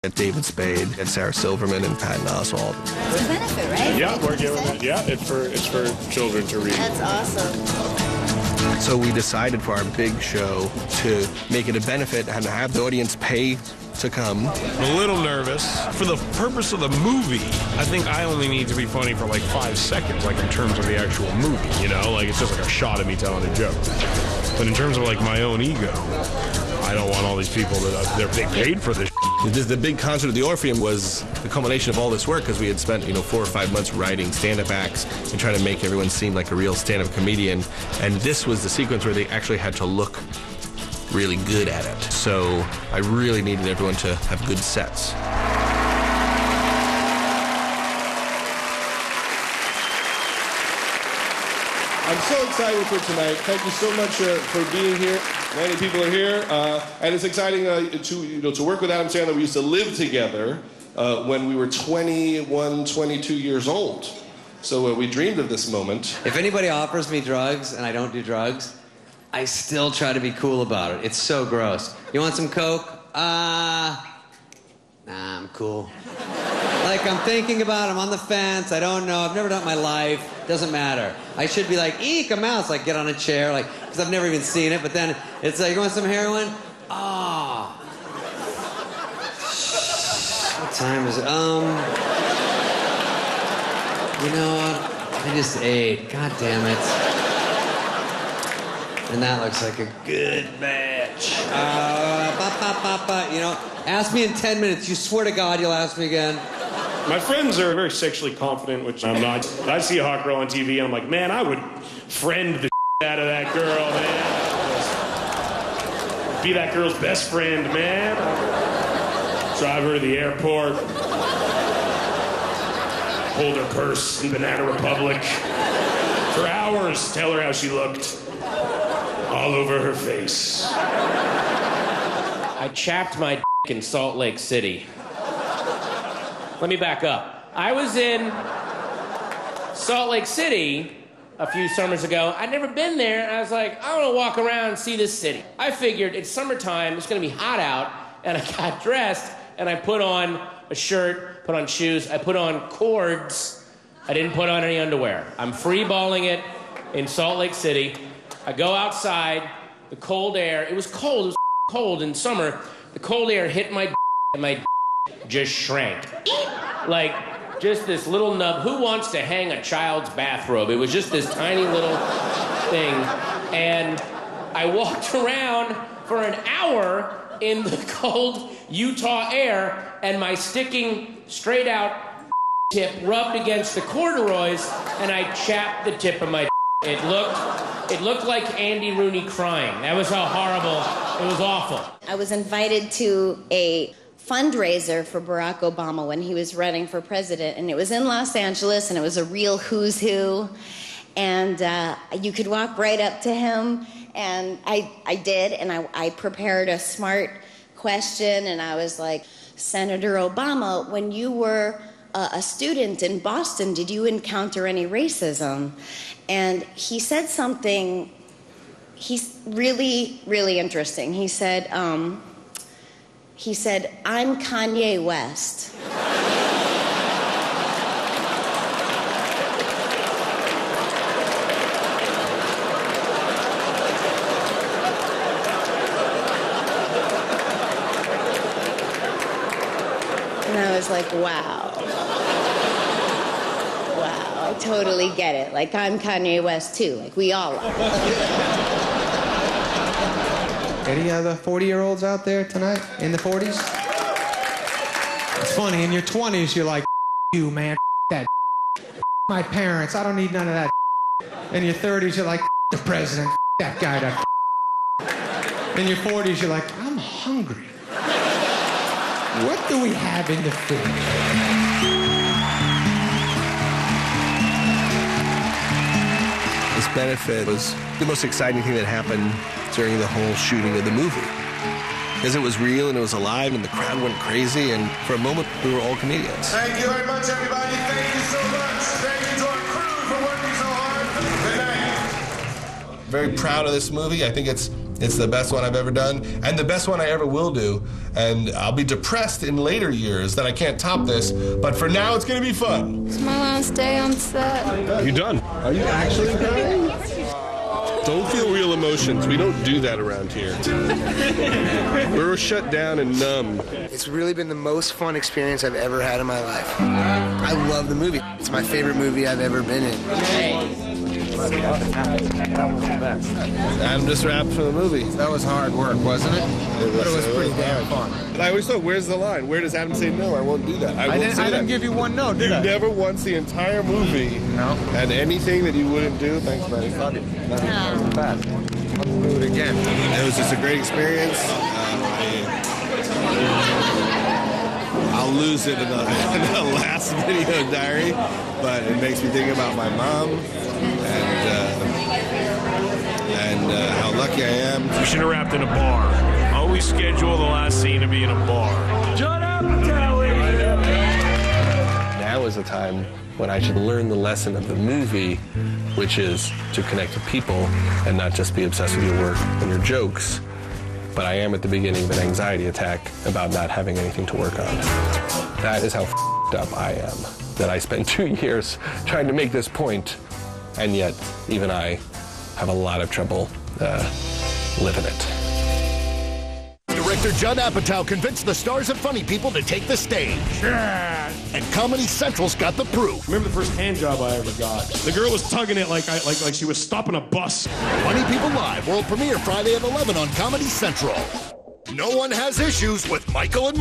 At David Spade, and Sarah Silverman, and Patton Oswalt. It's a benefit, right? Yeah, we're giving it. Yeah, it's for children to read. That's awesome. So we decided for our big show to make it a benefit and have the audience pay to come. I'm a little nervous. For the purpose of the movie, I think I only need to be funny for like 5 seconds, like in terms of the actual movie, you know? Like it's just like a shot of me telling a joke. But in terms of like my own ego, I don't want all these people that they paid for this. The big concert at the Orpheum was the culmination of all this work because we had spent 4 or 5 months writing stand-up acts and trying to make everyone seem like a real stand-up comedian. And this was the sequence where they actually had to look really good at it. So I really needed everyone to have good sets. I'm so excited for tonight. Thank you so much for being here. Many people are here, and it's exciting to work with Adam Sandler. We used to live together when we were 21, 22 years old. So we dreamed of this moment. If anybody offers me drugs and I don't do drugs, I still try to be cool about it. It's so gross. You want some Coke? Nah, I'm cool. Like, I'm thinking about it, I'm on the fence, I don't know, I've never done it in my life, doesn't matter. I should be like, eek, a mouse, like get on a chair, like, because I've never even seen it, but then it's like, you want some heroin? Ah. What time is it? You know what? I just ate, god damn it. And that looks like a good match. Ask me in 10 minutes, you swear to God you'll ask me again. My friends are very sexually confident, which I'm not. I see a hot girl on TV, and I'm like, man, I would friend the out of that girl, man. Be that girl's best friend, man. Drive her to the airport. Hold her purse in Banana Republic. For hours, tell her how she looked. All over her face. I chapped my dick in Salt Lake City. Let me back up. I was in Salt Lake City a few summers ago. I'd never been there, and I was like, I want to walk around and see this city. I figured it's summertime, it's going to be hot out, and I got dressed, and I put on a shirt, put on shoes, I put on cords. I didn't put on any underwear. I'm free-balling it in Salt Lake City. I go outside, the cold air, it was cold in summer. The cold air hit my and my just shrank. Like, just this little nub. Who wants to hang a child's bathrobe? It was just this tiny little thing. And I walked around for an hour in the cold Utah air, and my sticking straight out tip rubbed against the corduroys, and I chapped the tip of my It looked like Andy Rooney crying. That was how horrible, it was awful. I was invited to a fundraiser for Barack Obama when he was running for president, and it was in Los Angeles, and it was a real who's who, and you could walk right up to him, and I did, and I prepared a smart question, and I was like, Senator Obama, when you were a student in Boston, did you encounter any racism? And he said something, he's really, really interesting. He said, I'm Kanye West. And I was like, wow. I totally get it. Like, I'm Kanye West, too. Like, we all are. Any other 40-year-olds out there tonight? In the 40s? It's funny, in your 20s, you're like, you, man, that my parents, I don't need none of that. In your 30s, you're like, the president, that guy, that. In your 40s, you're like, I'm hungry. What do we have in the food? This benefit was the most exciting thing that happened during the whole shooting of the movie. Because it was real and it was alive and the crowd went crazy, and for a moment we were all comedians. Thank you very much, everybody. Thank you so much. Thank you to our crew for working so hard. Good night. Very proud of this movie. I think it's It's the best one I've ever done, and the best one I ever will do. And I'll be depressed in later years that I can't top this, but for now it's gonna be fun. It's my last day on set. You done? Are you actually crying? Don't feel real emotions. We don't do that around here. We're shut down and numb. It's really been the most fun experience I've ever had in my life. I love the movie. It's my favorite movie I've ever been in. Adam just wrapped for the movie. That was hard work, wasn't it? But it was pretty damn fun. I always thought, where's the line? Where does Adam say no? I won't do that. I didn't give you one no, did You I? never once the entire movie had anything that you wouldn't do. Thanks, buddy. Fuck it. Let's do it again. It was just a great experience. I'll lose it in the last video diary, but it makes me think about my mom and how lucky I am. You should have wrapped in a bar. Always schedule the last scene to be in a bar. Judd Apatow, Now is the time when I should learn the lesson of the movie, which is to connect with people and not just be obsessed with your work and your jokes. But I am at the beginning of an anxiety attack about not having anything to work on. That is how f***ed up I am. That I spent 2 years trying to make this point, and yet even I have a lot of trouble living it. Director Judd Apatow convinced the stars of Funny People to take the stage. Yeah. And Comedy Central's got the proof. Remember the first hand job I ever got? The girl was tugging it like she was stopping a bus. Funny People Live, world premiere Friday at 11 on Comedy Central. No one has issues with Michael and Mike.